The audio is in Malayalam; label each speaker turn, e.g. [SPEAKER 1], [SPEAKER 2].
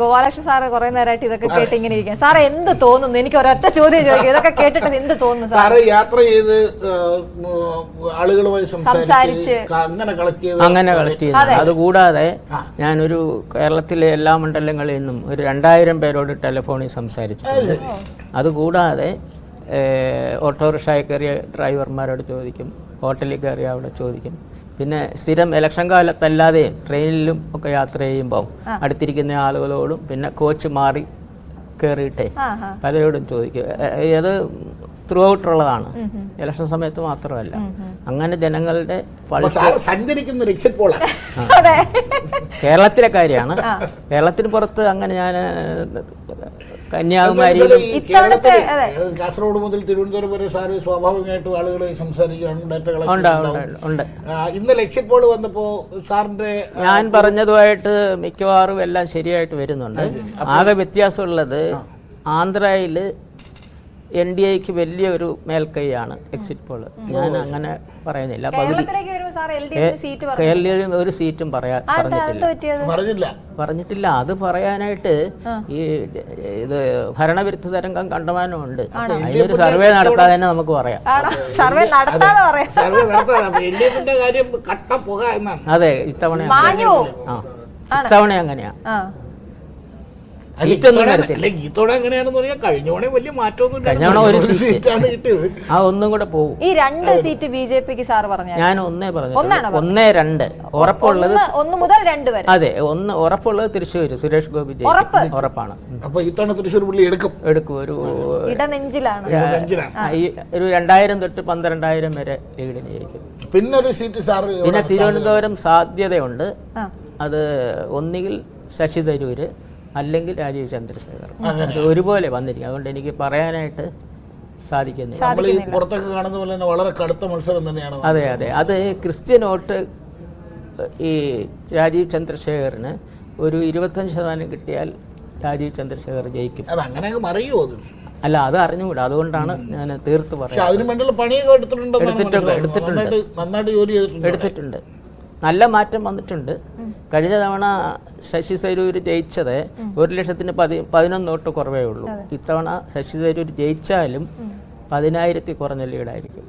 [SPEAKER 1] ഗോപാലകൃഷ്ണൻ സാറ് കുറെ നേരമായിട്ട് ഇതൊക്കെ കേട്ട് ഇങ്ങനെ ഇരിക്കാം. സാറ് എന്ത് തോന്നുന്നു? എനിക്ക് ഒരൊറ്റ ചോദ്യം ചോദിക്കും, ഇതൊക്കെ കേട്ടിട്ട് എന്ത് തോന്നുന്നു?
[SPEAKER 2] സാറ് യാത്ര ചെയ്ത് ആളുകളുമായി സംസാരിച്ച്
[SPEAKER 3] അങ്ങനെ കളക്ട് ചെയ്തു. അതുകൂടാതെ ഞാനൊരു കേരളത്തിലെ എല്ലാ മണ്ഡലങ്ങളിൽ നിന്നും ഒരു 2000 പേരോട് ടെലിഫോണിൽ സംസാരിച്ചിട്ടുണ്ട്. അതുകൂടാതെ ഓട്ടോറിക്ഷയിൽ കയറിയ ഡ്രൈവർമാരോട് ചോദിക്കും, ഹോട്ടലിൽ കയറിയ അവിടെ ചോദിക്കും. പിന്നെ സ്ഥിരം ഇലക്ഷൻ കാലത്തല്ലാതെ ട്രെയിനിലും ഒക്കെ യാത്ര ചെയ്യുമ്പോൾ അടുത്തിരിക്കുന്ന ആളുകളോടും പിന്നെ കോച്ച് മാറി കയറിയിട്ടേ പലരോടും ചോദിക്കും. അത് ത്രൂ ഔട്ടുള്ളതാണ്, ഇലക്ഷൻ സമയത്ത് മാത്രമല്ല. അങ്ങനെ ജനങ്ങളുടെ
[SPEAKER 2] സഞ്ചരിക്കുന്ന എക്സിറ്റ് പോളാണ്.
[SPEAKER 3] കേരളത്തിലെ കാര്യമാണ്. കേരളത്തിന് പുറത്ത് അങ്ങനെ ഞാൻ കന്യാകുമാരിയിലും
[SPEAKER 2] കാസർഗോഡ് മുതൽ തിരുവനന്തപുരം വരെ സാറ് സ്വാഭാവികമായിട്ടും ആളുകളെ സംസാരിക്കുകയാണ്, ഡാറ്റ
[SPEAKER 3] ഉണ്ട്.
[SPEAKER 2] ഇന്നലെ എക്സിറ്റ് പോൾ വന്നപ്പോ സാറിന്റെ
[SPEAKER 3] ഞാൻ പറഞ്ഞതുമായിട്ട് മിക്കവാറും എല്ലാം ശരിയായിട്ട് വരുന്നുണ്ട്. ആകെ വ്യത്യാസമുള്ളത് ആന്ധ്രയില് NDAക്ക് വലിയൊരു മേൽക്കൈയാണ് എക്സിറ്റ് പോള്. ഞാൻ അങ്ങനെ പറയുന്നില്ല. പകുതി കേരളത്തിൽ ഒരു സീറ്റും പറഞ്ഞിട്ടില്ല. അത് പറയാനായിട്ട് ഈ ഇത് ഭരണവിരുദ്ധ തരംഗം കണ്ടമാനമുണ്ട്. അതിനൊരു സർവേ നടത്താതെ തന്നെ നമുക്ക് പറയാം. അതെ, ഇത്തവണ അങ്ങനെയാ. ഒന്നും കൂടെ പോകും.
[SPEAKER 1] ഈ 2 സീറ്റ് ബിജെപിക്ക് സാർ പറഞ്ഞു.
[SPEAKER 3] ഞാൻ ഒന്നേ പറഞ്ഞു, 1-2 ഉറപ്പുള്ളത്
[SPEAKER 1] 1 മുതൽ 2 വരെ.
[SPEAKER 3] അതെ, ഉറപ്പുള്ളത് തൃശ്ശൂർ സുരേഷ് ഗോപി ഉറപ്പാണ്.
[SPEAKER 2] അപ്പൊ ഇത്തവണ തൃശ്ശൂർ പുള്ളി എടുക്കും.
[SPEAKER 3] ഒരു
[SPEAKER 1] ഇടനെഞ്ചിലാണ്.
[SPEAKER 3] ഒരു 2000 തൊട്ട് 12000 വരെ ലീഡിന് ജയിക്കും.
[SPEAKER 2] പിന്നെ ഒരു സീറ്റ് സാർ
[SPEAKER 3] പിന്നെ തിരുവനന്തപുരം സാധ്യതയുണ്ട്. അത് ഒന്നുകിൽ ശശി തരൂര് അല്ലെങ്കിൽ രാജീവ് ചന്ദ്രശേഖർ. അത് ഒരുപോലെ വന്നിരിക്കും. അതുകൊണ്ട് എനിക്ക് പറയാനായിട്ട് സാധിക്കുന്നില്ല.
[SPEAKER 2] വളരെ കടുത്ത മത്സരം തന്നെയാണ്.
[SPEAKER 3] അതെ, അത് ക്രിസ്ത്യൻ വോട്ട് ഈ രാജീവ് ചന്ദ്രശേഖറിന് ഒരു 25% കിട്ടിയാൽ രാജീവ് ചന്ദ്രശേഖർ ജയിക്കും. അല്ല, അത് അറിഞ്ഞുകൂടാ. അതുകൊണ്ടാണ് ഞാൻ തീർത്ത് പറയുന്നത്. എടുത്തിട്ടുണ്ട്. നല്ല മാറ്റം വന്നിട്ടുണ്ട്. കഴിഞ്ഞ തവണ ശശി തരൂര് ജയിച്ചത് 1,11,000 വോട്ട് കുറവേ ഉള്ളൂ. ഇത്തവണ ശശി തരൂര് ജയിച്ചാലും 10,000 കുറഞ്ഞ ലീഡായിരിക്കും.